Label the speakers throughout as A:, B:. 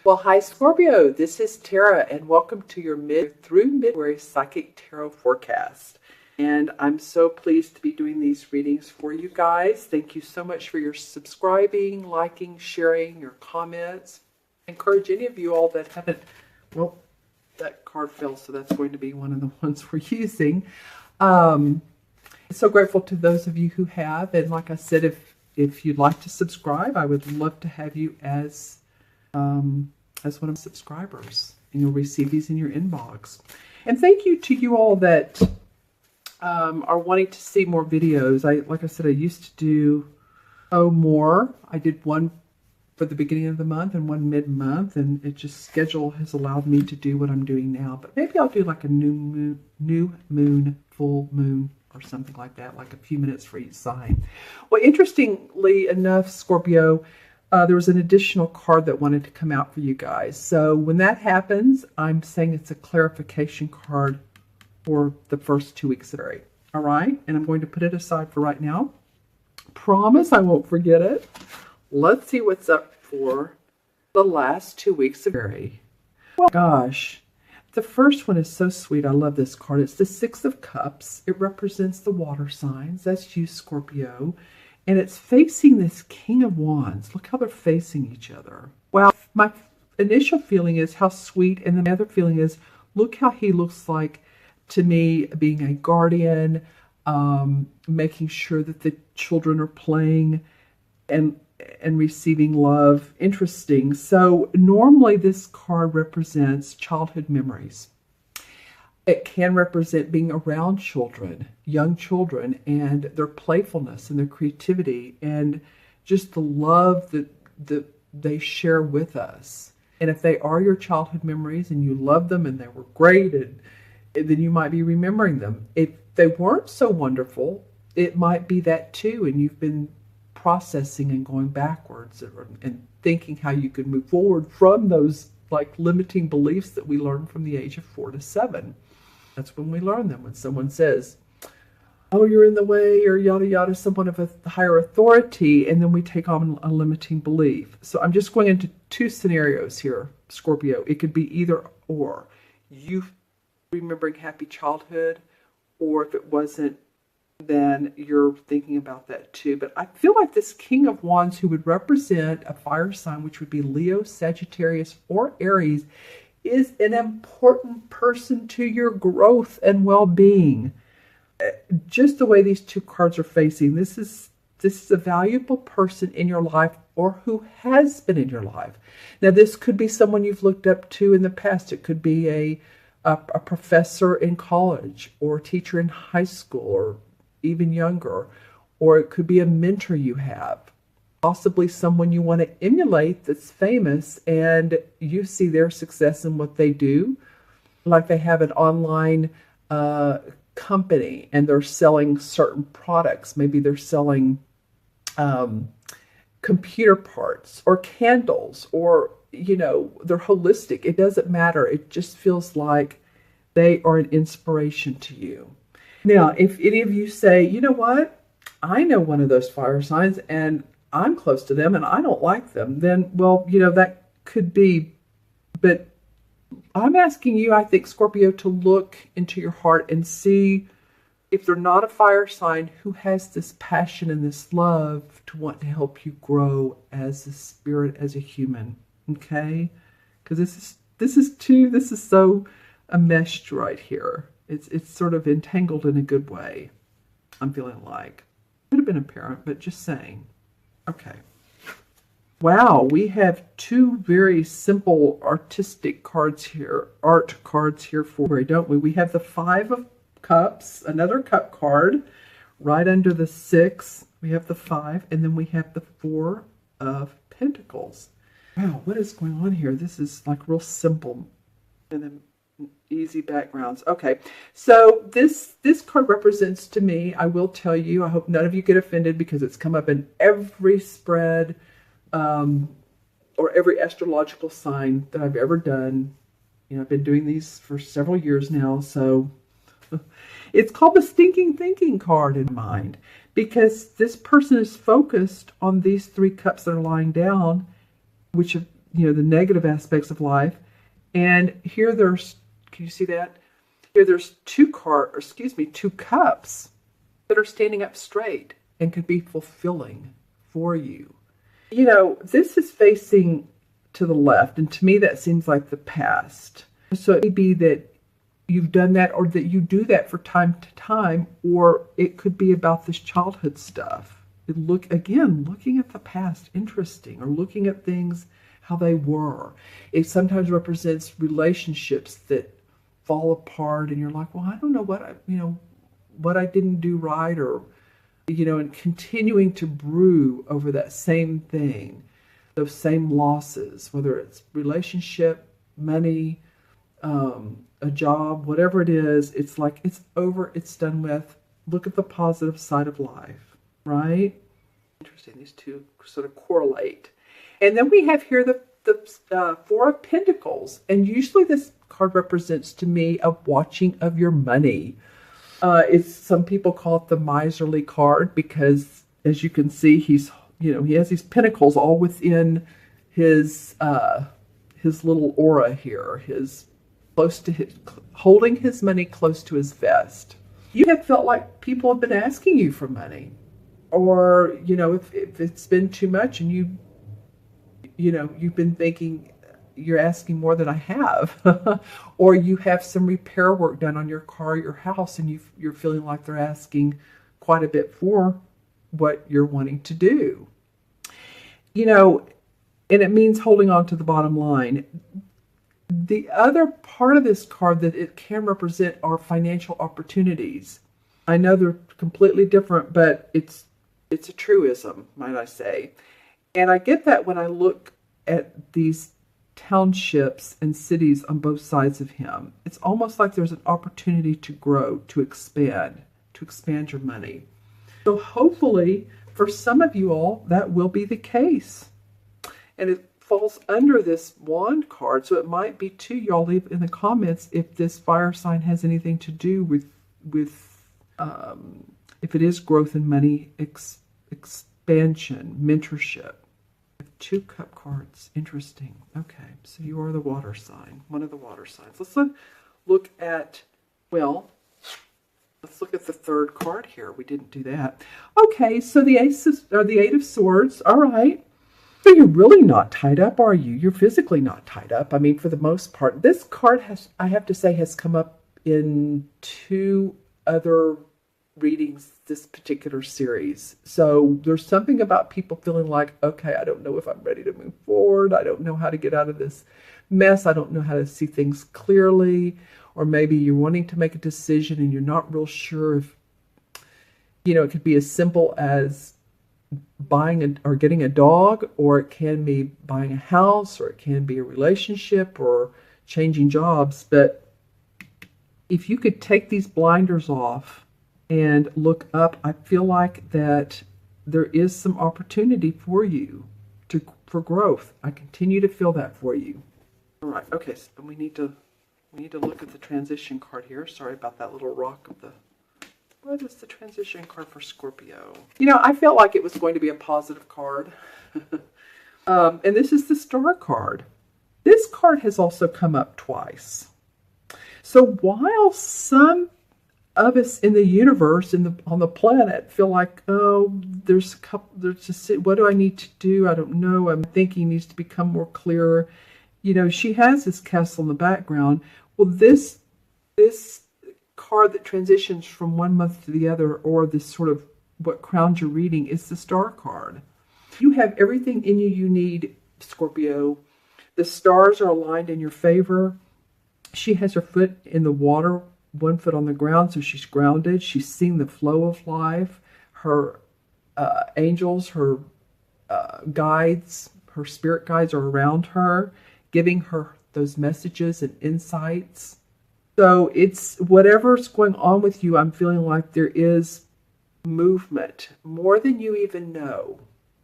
A: Well, hi Scorpio, this is Tara and welcome to your mid through mid-February Psychic Tarot forecast. And I'm so pleased to be doing these readings for you guys. Thank you so much for your subscribing, liking, sharing, your comments. I encourage any of you all that haven't, well, that card fell, so that's going to be one of the ones we're using. So grateful to those of you who have, and like I said, if you'd like to subscribe, I would love to have you as one of the subscribers, and you'll receive these in your inbox. And thank you to you all that are wanting to see more videos. Like I said, I used to do more. I did one for the beginning of the month and one mid-month, and it just schedule has allowed me to do what I'm doing now. But maybe I'll do like a new moon, full moon, or something like that, like a few minutes for each sign. Well, interestingly enough, Scorpio, there was an additional card that wanted to come out for you guys. So when that happens, I'm saying it's a clarification card for the first 2 weeks of February. All right? And I'm going to put it aside for right now. Promise I won't forget it. Let's see what's up for the last 2 weeks of February. Well, gosh. The first one is so sweet. I love this card. It's the Six of Cups. It represents the water signs. That's you, Scorpio. And it's facing this King of Wands. Look how they're facing each other. Wow. My initial feeling is how sweet. And the other feeling is, look how he looks like to me, being a guardian, making sure that the children are playing and receiving love. Interesting. So normally this card represents childhood memories. It can represent being around children, young children, and their playfulness and their creativity and just the love that they share with us. And if they are your childhood memories and you love them and they were great, and then you might be remembering them. If they weren't so wonderful, it might be that too, and you've been processing and going backwards and thinking how you could move forward from those like limiting beliefs that we learn from the age of 4 to 7. That's when we learn them. When someone says, oh, you're in the way, or yada yada, someone of a higher authority, and then we take on a limiting belief. So I'm just going into 2 scenarios here, Scorpio. It could be either or. You remembering happy childhood, or if it wasn't, then you're thinking about that too. But I feel like this King of Wands, who would represent a fire sign, which would be Leo, Sagittarius, or Aries, is an important person to your growth and well-being. Just the way these 2 cards are facing, this is a valuable person in your life, or who has been in your life. Now, this could be someone you've looked up to in the past. It could be a professor in college, or a teacher in high school, or even younger, or it could be a mentor you have, possibly someone you want to emulate that's famous, and you see their success in what they do, like they have an online company and they're selling certain products. Maybe they're selling computer parts or candles, or they're holistic. It doesn't matter. It just feels like they are an inspiration to you. Now, if any of you say, you know what, I know one of those fire signs and I'm close to them and I don't like them, then, well, that could be. But I'm asking you, I think, Scorpio, to look into your heart and see if they're not a fire sign, who has this passion and this love to want to help you grow as a spirit, as a human. Okay? Because this is so enmeshed right here. It's sort of entangled in a good way, I'm feeling like. Could have been a parent, but just saying. Okay. Wow, we have 2 very simple artistic cards here, art cards here for, don't we? We have the 5 of Cups, another cup card, right under the 6. We have the 5, and then we have the 4 of Pentacles. Wow, what is going on here? This is like real simple. And then easy backgrounds. Okay, so this card represents to me, I will tell you, I hope none of you get offended because it's come up in every spread or every astrological sign that I've ever done. I've been doing these for several years now, so it's called the stinking thinking card in mind, because this person is focused on these 3 cups that are lying down, which have the negative aspects of life. And here there's, can you see that? Here there's two cups that are standing up straight and could be fulfilling for you. This is facing to the left, and to me that seems like the past. So it may be that you've done that, or that you do that from time to time, or it could be about this childhood stuff. Looking at the past, interesting, or looking at things how they were. It sometimes represents relationships that fall apart, and you're like, well, I don't know what I didn't do right, or and continuing to brew over that same thing, those same losses, whether it's relationship, money, a job, whatever it is. It's like it's over, it's done with. Look at the positive side of life, right? Interesting, these two sort of correlate. And then we have here the Four of Pentacles, and usually this card represents to me a watching of your money. Some people call it the miserly card because, as you can see, he has these pentacles all within his little aura here, holding his money close to his vest. You have felt like people have been asking you for money, or if it's been too much, and you've been thinking, you're asking more than I have, or you have some repair work done on your car, your house, and you're feeling like they're asking quite a bit for what you're wanting to do. And it means holding on to the bottom line. The other part of this card that it can represent are financial opportunities. I know they're completely different, but it's a truism, might I say. And I get that when I look at these townships and cities on both sides of him. It's almost like there's an opportunity to grow, to expand your money. So hopefully for some of you all, that will be the case. And it falls under this wand card, so it might be too. Y'all leave in the comments if this fire sign has anything to do with if it is growth in money, expansion, mentorship. Two cup cards. Interesting. Okay, so you are the water sign, one of the water signs. Let's look at the third card here. We didn't do that. Okay, so the Eight of Swords. All right. So you're really not tied up, are you? You're physically not tied up. I mean, for the most part. This card I have to say, has come up in two other readings this particular series. So there's something about people feeling like, okay, I don't know if I'm ready to move forward. I don't know how to get out of this mess. I don't know how to see things clearly. Or maybe you're wanting to make a decision and you're not real sure if, it could be as simple as buying or getting a dog, or it can be buying a house, or it can be a relationship, or changing jobs. But if you could take these blinders off and look up, I feel like that there is some opportunity for you for growth. I continue to feel that for you. All right. Okay. So we need to look at the transition card here. Sorry about that little rock of the. What is the transition card for Scorpio? I felt like it was going to be a positive card. And this is the Star card. This card has also come up twice. So while some of us in the universe, on the planet, feel like, there's just, what do I need to do? I don't know. I'm thinking needs to become more clearer. She has this castle in the background. Well, this card that transitions from one month to the other, or this sort of what crowns your reading, is the Star card. You have everything in you need, Scorpio. The stars are aligned in your favor. She has her foot in the water, one foot on the ground, so she's grounded. She's seeing the flow of life. Her angels, her guides, her spirit guides are around her, giving her those messages and insights. So it's whatever's going on with you, I'm feeling like there is movement, more than you even know.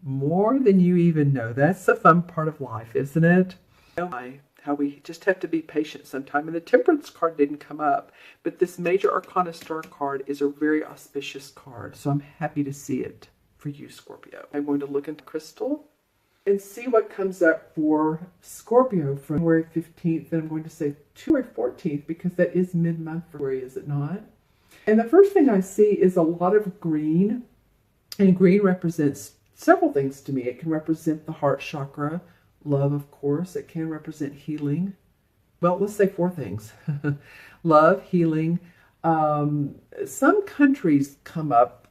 A: More than you even know. That's the fun part of life, isn't it? How we just have to be patient sometime. And the Temperance card didn't come up, but this Major Arcana Star card is a very auspicious card. So I'm happy to see it for you, Scorpio. I'm going to look into crystal. and see what comes up for Scorpio from January 15th. And I'm going to say January 14th because that is mid-month for February, is it not? And the first thing I see is a lot of green. And green represents several things to me. It can represent the heart chakra, love, of course. It can represent healing. Well, let's say 4 things. Love, healing. Some countries come up.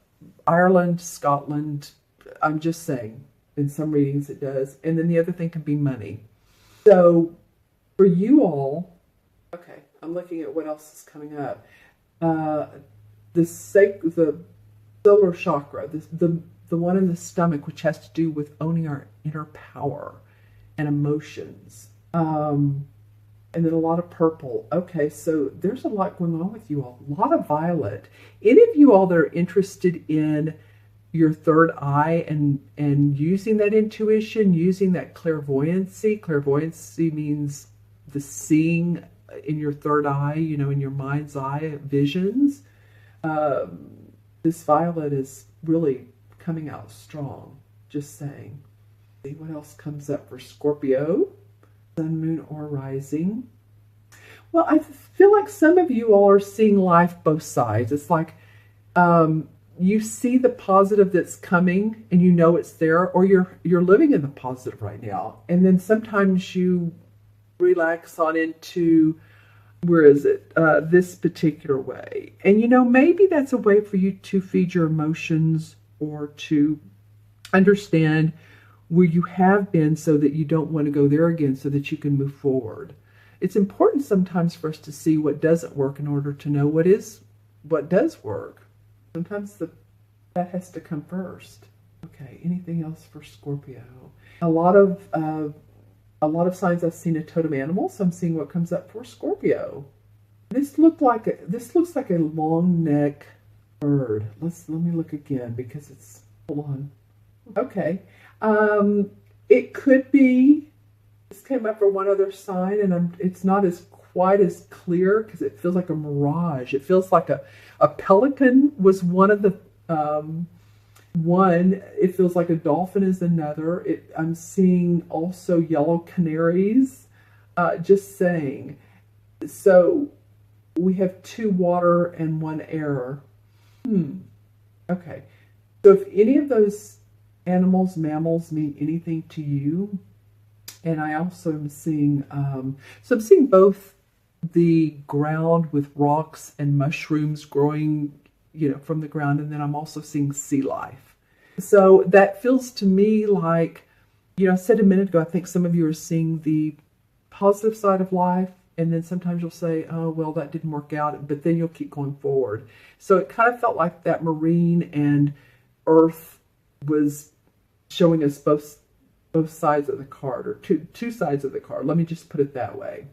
A: Ireland, Scotland. I'm just saying. In some readings it does. And then the other thing can be money. So for you all, okay, I'm looking at what else is coming up. The solar chakra, the one in the stomach, which has to do with owning our inner power and emotions. And then a lot of purple. Okay, so there's a lot going on with you all. A lot of violet. Any of you all that are interested in your third eye and using that intuition, using that clairvoyancy. Clairvoyancy means the seeing in your third eye, in your mind's eye, visions. This violet is really coming out strong, just saying. See what else comes up for Scorpio, sun, moon, or rising. Well, I feel like some of you all are seeing life both sides. It's like you see the positive that's coming and you know it's there, or you're living in the positive right now. And then sometimes you relax on into, where is it, this particular way. And maybe that's a way for you to feed your emotions or to understand where you have been so that you don't want to go there again, so that you can move forward. It's important sometimes for us to see what doesn't work in order to know what does work. Sometimes that has to come first. Okay, anything else for Scorpio? A lot of signs I've seen a totem animal, so I'm seeing what comes up for Scorpio. This looks like a long neck bird. Let me look again because it's, hold on. Okay. It could be, this came up for one other sign, and it's not quite as clear because it feels like a mirage. It feels like a pelican was one of the one. It feels like a dolphin is another. I'm seeing also yellow canaries. Just saying. So we have 2 water and 1 air. Okay. So if any of those animals, mammals mean anything to you, and I also am seeing, so I'm seeing both the ground with rocks and mushrooms growing, from the ground, and then I'm also seeing sea life. So that feels to me like, I said a minute ago, I think some of you are seeing the positive side of life, and then sometimes you'll say, oh, well, that didn't work out, but then you'll keep going forward. So it kind of felt like that marine and earth was showing us both sides of the card, or two sides of the card. Let me just put it that way.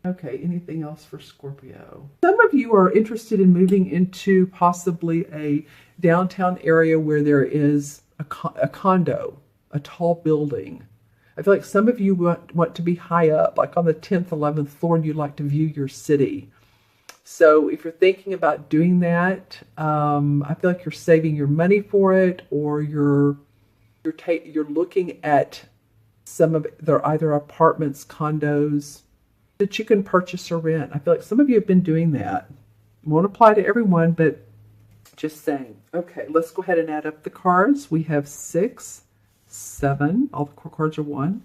A: Okay, anything else for Scorpio? Some of you are interested in moving into possibly a downtown area where there is a condo, a tall building. I feel like some of you want to be high up, like on the 10th, 11th floor, and you'd like to view your city. So if you're thinking about doing that, I feel like you're saving your money for it, or you're looking at some of they're either apartments, condos that you can purchase or rent. I feel like some of you have been doing that. Won't apply to everyone, but just saying. Okay, let's go ahead and add up the cards. We have 6, 7. All the cards are 1.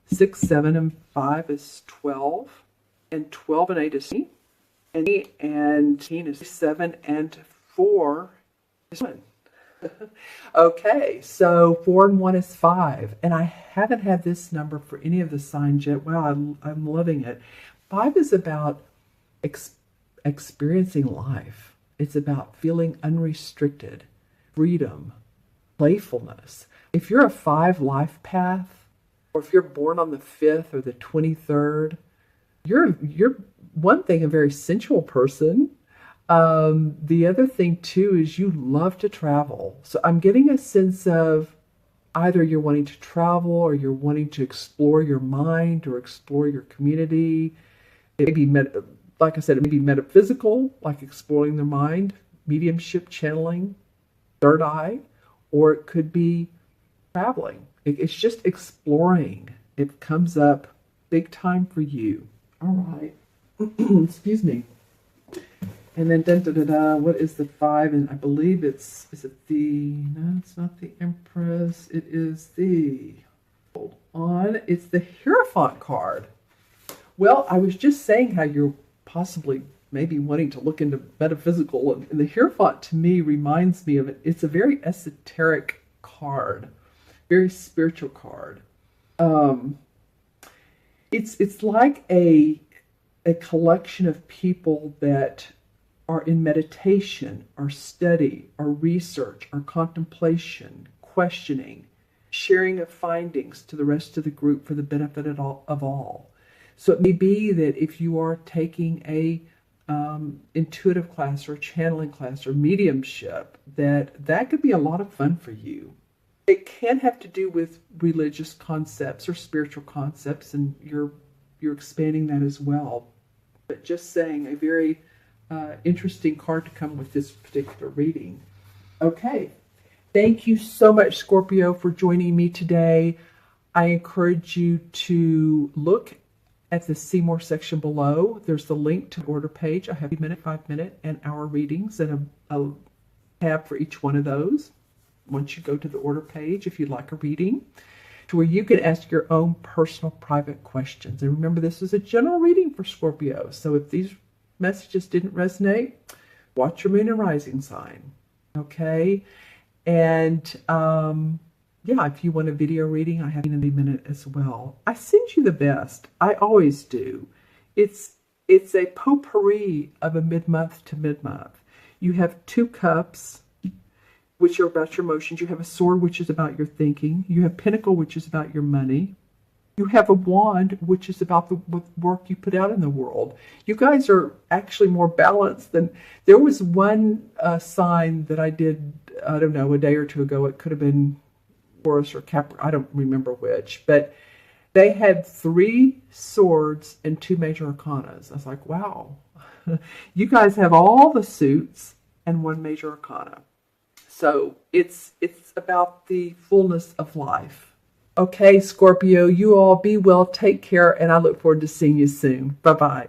A: 6, 7, and 5 is 12. And 12 and 8 is 8. And 8 and 10 is 7, and 4 is 1. Okay, so 4 and 1 is 5. And I haven't had this number for any of the signs yet. Wow, I'm loving it. 5 is about experiencing life. It's about feeling unrestricted, freedom, playfulness. If you're a 5 life path, or if you're born on the 5th or the 23rd, you're one thing, a very sensual person. The other thing too is you love to travel. So I'm getting a sense of either you're wanting to travel, or you're wanting to explore your mind or explore your community. It may be, like I said, it may be metaphysical, like exploring the mind, mediumship, channeling, third eye, or it could be traveling. It's just exploring. It comes up big time for you. All right. Excuse me. And then, what is the 5? And I believe is it no, it's not the Empress. It is hold on, it's the Hierophant card. Well, I was just saying how you're possibly maybe wanting to look into metaphysical. And the Hierophant to me reminds me of it. It's a very esoteric card, very spiritual card. It's like a collection of people that are in meditation or study or research or contemplation, questioning, sharing of findings to the rest of the group for the benefit of all. So it may be that if you are taking a intuitive class or a channeling class or mediumship, that could be a lot of fun for you. It can have to do with religious concepts or spiritual concepts, and you're expanding that as well. But just saying, a very interesting card to come with this particular reading. Okay. Thank you so much, Scorpio, for joining me today. I encourage you to look at the See More section below. There's the link to the order page. I have 3-minute, 5-minute, and hour readings and a tab for each one of those. Once you go to the order page, if you'd like a reading, to where you can ask your own personal private questions. And remember, this is a general reading for Scorpio. So if these messages didn't resonate, watch your moon and rising sign. Okay? And if you want a video reading, I have in a minute as well. I send you the best. I always do. It's a potpourri of a mid-month to mid-month. You have 2 cups, which are about your emotions. You have a sword, which is about your thinking. You have pentacle, which is about your money. You have a wand, which is about the work you put out in the world. You guys are actually more balanced than... There was one sign that I did, I don't know, a day or 2 ago. It could have been Taurus or Capricorn. I don't remember which. But they had 3 swords and 2 major arcanas. I was like, wow. You guys have all the suits and 1 major arcana. So it's about the fullness of life. Okay, Scorpio, you all be well, take care, and I look forward to seeing you soon. Bye-bye.